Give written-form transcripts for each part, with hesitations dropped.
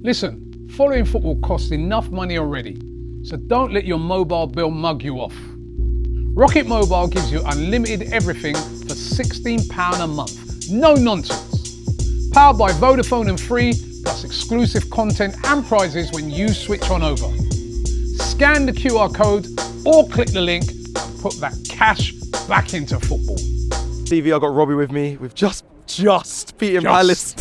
Listen, following football costs enough money already, so don't let your mobile bill mug you off. Rocket Mobile gives you unlimited everything for £16 a month. No nonsense. Powered by Vodafone and Free, plus exclusive content and prizes when you switch on over. Scan the QR code or click the link and put that cash back into football. TV, I got Robbie with me. We've just beaten Palace.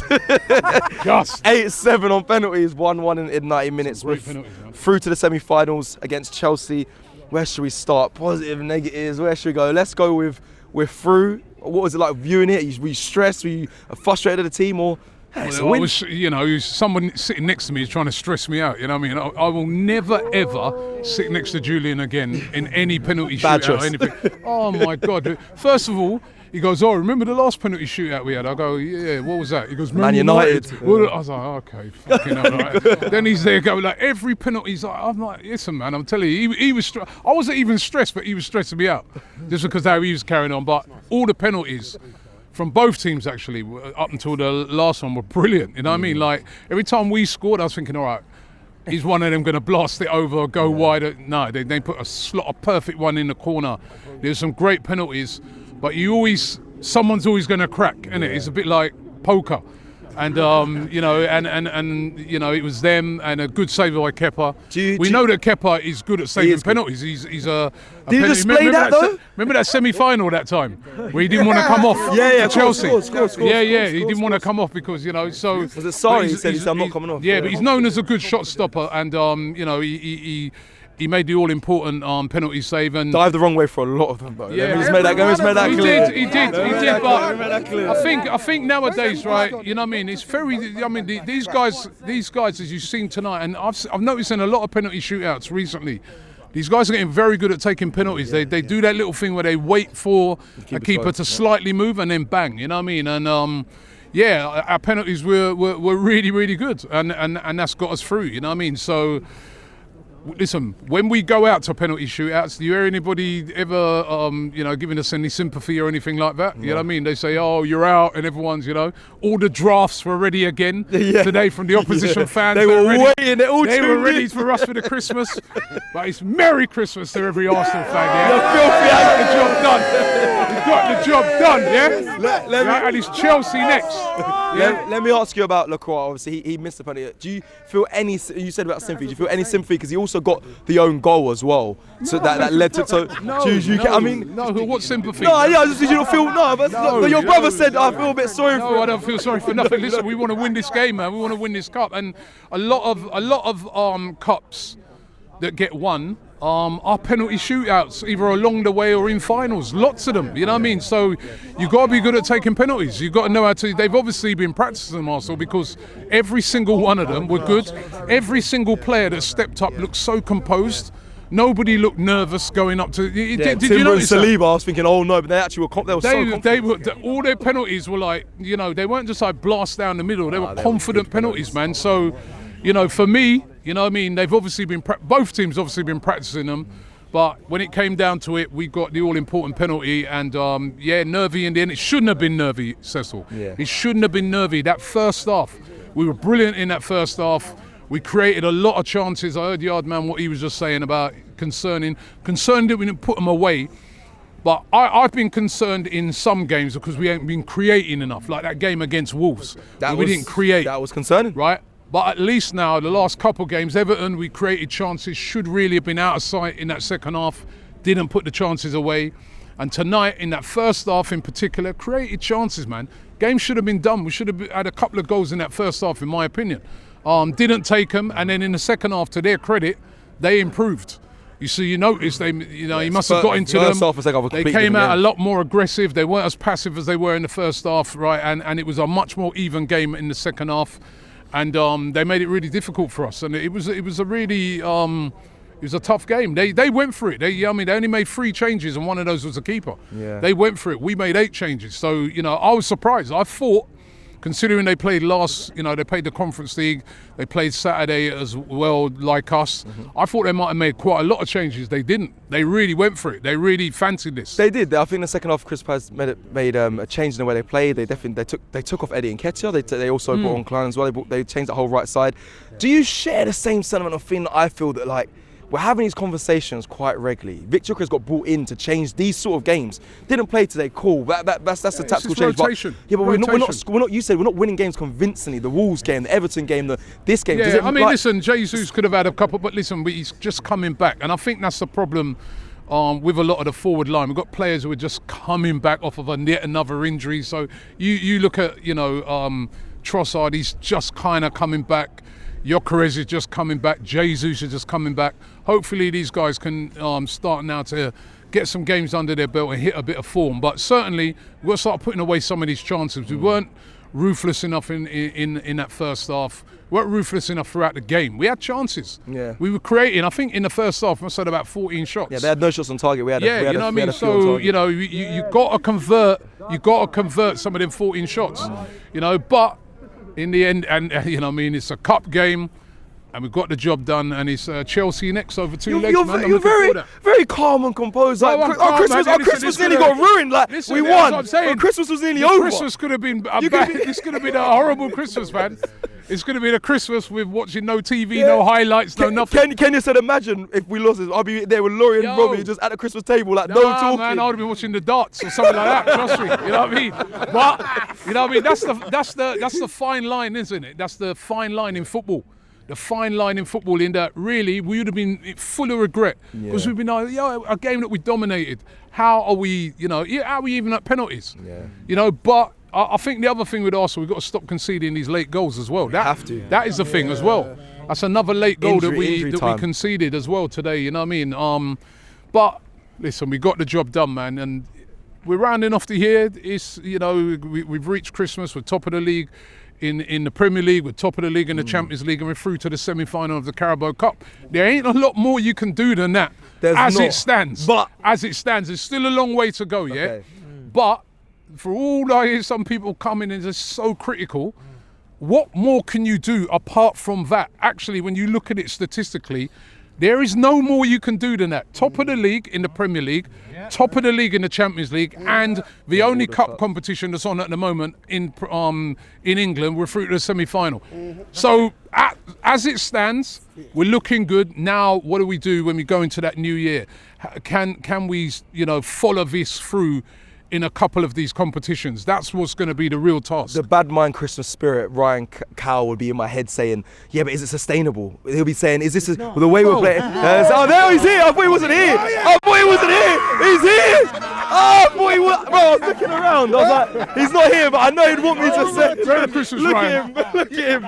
Just 8-7 on penalties, 1-1 in 90 minutes. We're through to the semi-finals against Chelsea. Where should we start? Positive, negatives, where should we go? Let's go with we're through. What was it like viewing it? Were you stressed? Were you frustrated at the team? Or it's a win? I was, someone sitting next to me is trying to stress me out. You know what I mean? I will never ever sit next to Julian again in any penalty shootout or anything. Oh my God! First of all, he goes, "Oh, remember the last penalty shootout we had?" I go, "Yeah, what was that?" He goes, "Man United." I was like, "Okay, fucking hell." Right. Then he's there going like every penalty. I'm like, "Listen, man, I'm telling you, he was. I wasn't even stressed, but he was stressing me out just because how he was carrying on. But all the penalties from both teams actually, up until the last one, were brilliant. You know what I mean? Like every time we scored, I was thinking, all right, is one of them going to blast it over, go wide? No, they put a perfect one in the corner. There's some great penalties. But someone's always going to crack, isn't it? It's a bit like poker, and it was them and a good save by Kepa. We know that Kepa is good at saving penalties. He's a. Did you display that though? Remember that semi-final that time where he didn't want to come off? Chelsea. He didn't want to come off because So was it sorry? He said I'm not coming off. Yeah, but he's known as a good shot stopper, and he made the all-important penalty save and dived the wrong way for a lot of them, though. Yeah, Let me made that clear. He did. But I think nowadays, right? You know what I mean? It's very. I mean, these guys, as you've seen tonight, and I've noticed in a lot of penalty shootouts recently. These guys are getting very good at taking penalties. They do that little thing where they wait for a keeper to slightly move and then bang. You know what I mean? And our penalties were really, really good, and that's got us through. You know what I mean? So. Listen, when we go out to penalty shootouts, do you hear anybody ever, giving us any sympathy or anything like that? You know what I mean? They say, "Oh, you're out," and everyone's, all the drafts were ready again today from the opposition fans. They were waiting. They were ready for us for the Christmas. But it's Merry Christmas to every Arsenal fan. Yeah, we got the job done. Yeah, and it's Chelsea next. Let me ask you about Lacroix. Obviously, he missed the penalty. Do you feel any? You said about sympathy. Do you feel any sympathy because he also got the own goal as well? So that led to. What sympathy? No, I just you don't feel but your brother said I feel a bit sorry for him. I don't feel sorry for nothing. Listen, we want to win this game, man. We want to win this cup, and a lot of cups that get won are penalty shootouts, either along the way or in finals. Lots of them, you know what I mean? So you've got to be good at taking penalties. You've got to know how to. They've obviously been practicing them, Arsenal, because every single one of them were good. Every single player that stepped up looked so composed. Nobody looked nervous going up to. Did you notice that? Saliba, I was thinking, oh no, but they actually were. They were all their penalties were like, they weren't just like blast down the middle. They were confident penalties, man. So, for me, you know what I mean? They've obviously been both teams obviously been practicing them, but when it came down to it, we got the all-important penalty, and nervy in the end. It shouldn't have been nervy, Cecil. Yeah. It shouldn't have been nervy. That first half, we were brilliant in that first half. We created a lot of chances. I heard Yardman what he was just saying about concerned that we didn't put them away. But I've been concerned in some games because we ain't been creating enough, like that game against Wolves. We didn't create. That was concerning, right? But at least now, the last couple of games, Everton, we created chances, should really have been out of sight in that second half, didn't put the chances away. And tonight, in that first half in particular, created chances, man. Game should have been done. We should have had a couple of goals in that first half, in my opinion. Didn't take them, and then in the second half, to their credit, they improved. You noticed he must have got into them. They came out a lot more aggressive. They weren't as passive as they were in the first half, right? And it was a much more even game in the second half. And they made it really difficult for us, and it was a really it was a tough game. They went for it. They only made 3 changes, and one of those was a keeper. Yeah. They went for it. We made 8 changes. So I was surprised. I thought considering they played they played the Conference League, they played Saturday as well, like us. I thought they might have made quite a lot of changes. They didn't. They really went for it. They really fancied this. They did. I think the second half, Chris Paz made a change in the way they played. They took off Eddie Nketiah. They also brought on Klein as well. They changed the whole right side. Do you share the same sentiment of feeling that I feel that like we're having these conversations quite regularly? Victor Chris got brought in to change these sort of games. Didn't play today, cool. That's the tactical change. Rotation. But we're not. You said we're not winning games convincingly. The Wolves game, the Everton game, this game. Yeah, listen, Jesus could have had a couple, but listen, he's just coming back, and I think that's the problem. With a lot of the forward line, we've got players who are just coming back off of yet another injury. So you look at Trossard, he's just kind of coming back. Gyökeres is just coming back. Jesus is just coming back. Hopefully these guys can start now to get some games under their belt and hit a bit of form. But certainly we've got to start putting away some of these chances. We weren't ruthless enough in that first half. We weren't ruthless enough throughout the game. We had chances. Yeah. We were creating. I think in the first half, I must have had about 14 shots. Yeah, they had no shots on target. We had you know what I mean? So, you got to convert. You got to convert some of them 14 shots. But in the end, and it's a cup game, and we've got the job done. And it's Chelsea next over two legs. You're very calm and composed. Christmas nearly got ruined. We won. Christmas was nearly over. Christmas could have been this could have been a horrible Christmas, man. It's going to be a Christmas with watching no TV, no highlights, no nothing. Can you said imagine if we lost this? I'll be there with Laurie and Robbie just at the Christmas table, no talking. Man, I would have been watching the darts or something like that. Trust me, you know what I mean. But you know what I mean. That's the fine line, isn't it? That's the fine line in football. The fine line in football, in that really we would have been full of regret because we've been a game that we dominated. How are we? How are we even at penalties? Yeah. But. I think the other thing with Arsenal, we've got to stop conceding these late goals as well. That is the thing as well. That's another late goal that we conceded as well today, you know what I mean? But listen, we got the job done, man, and we're rounding off the year. It's we've reached Christmas, we're top of the league in the Premier League, we're top of the league in the Champions League, and we're through to the semi-final of the Carabao Cup. There ain't a lot more you can do than that. It stands. But as it stands, there's still a long way to go, But for all I hear some people coming and just so critical, what more can you do apart from that? Actually, when you look at it statistically, there is no more you can do than that. Top of the league in the Premier League, top of the league in the Champions League, and the only cup competition that's on at the moment in England, we're through to the semi-final. So as it stands, we're looking good. Now, what do we do when we go into that new year? Can we, follow this through in a couple of these competitions? That's what's going to be the real task. The bad mind Christmas spirit, Ryan Cowell would be in my head saying, yeah, but is it sustainable? He'll be saying, is this the way we're playing? There he's here. I thought he wasn't here. He's here. I thought he was. Bro, I was looking around. I was like, he's not here, but I know he'd want me to say. Merry Christmas, Ryan. Look at him.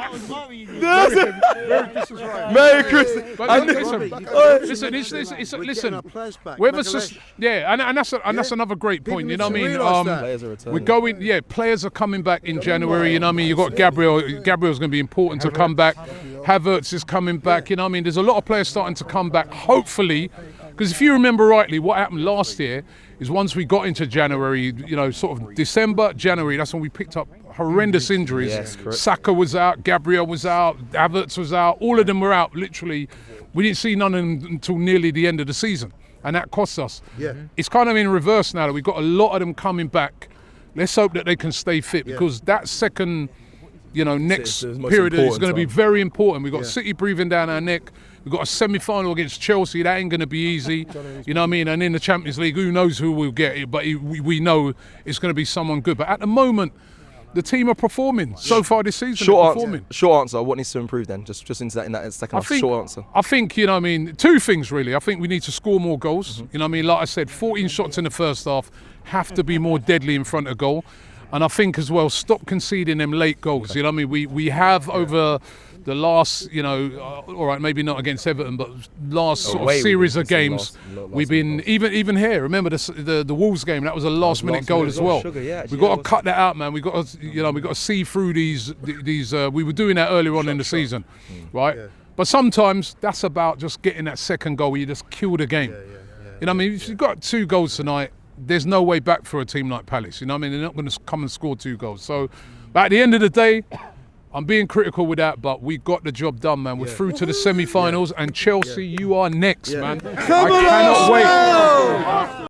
Merry Christmas, Ryan. Merry Christmas. Listen. And that's another great point. You know what I mean? We're going. Players are coming back in January. You know what I mean? You got Gabriel. Gabriel's going to be important to come back. Havertz is coming back. You know what I mean? There's a lot of players starting to come back. Hopefully, because if you remember rightly, what happened last year is once we got into January, sort of December, January, that's when we picked up horrendous injuries. Yes, correct. Saka was out, Gabriel was out, Havertz was out, all of them were out, literally. We didn't see none of them until nearly the end of the season, and that cost us. Yeah. It's kind of in reverse now that we've got a lot of them coming back. Let's hope that they can stay fit, because that second, next period is going to be very important. We've got City breathing down our neck. We've got a semi-final against Chelsea. That ain't going to be easy. You know what I mean? And in the Champions League, who knows who we'll get, but we know it's going to be someone good. But at the moment, the team are performing so far this season. Short answer. What needs to improve then? Just into that in that second half. Short answer. I think, two things really. I think we need to score more goals. You know what I mean? Like I said, 14 shots in the first half, have to be more deadly in front of goal. And I think as well, stop conceding them late goals. You know what I mean? We have over the last, all right, maybe not against Everton, but last sort of series of games, we've been even here. Remember the Wolves game? That was a last-minute goal as well. We've got to cut that out, man. We've got to see through these. We were doing that earlier on in the season, right? Yeah. But sometimes that's about just getting that second goal where you just kill the game. You know what I mean? If you've got 2 goals tonight, there's no way back for a team like Palace. You know what I mean? They're not going to come and score 2 goals. So But at the end of the day, I'm being critical with that, but we got the job done, man. We're through to the semi-finals, and Chelsea, you are next, man. I cannot wait.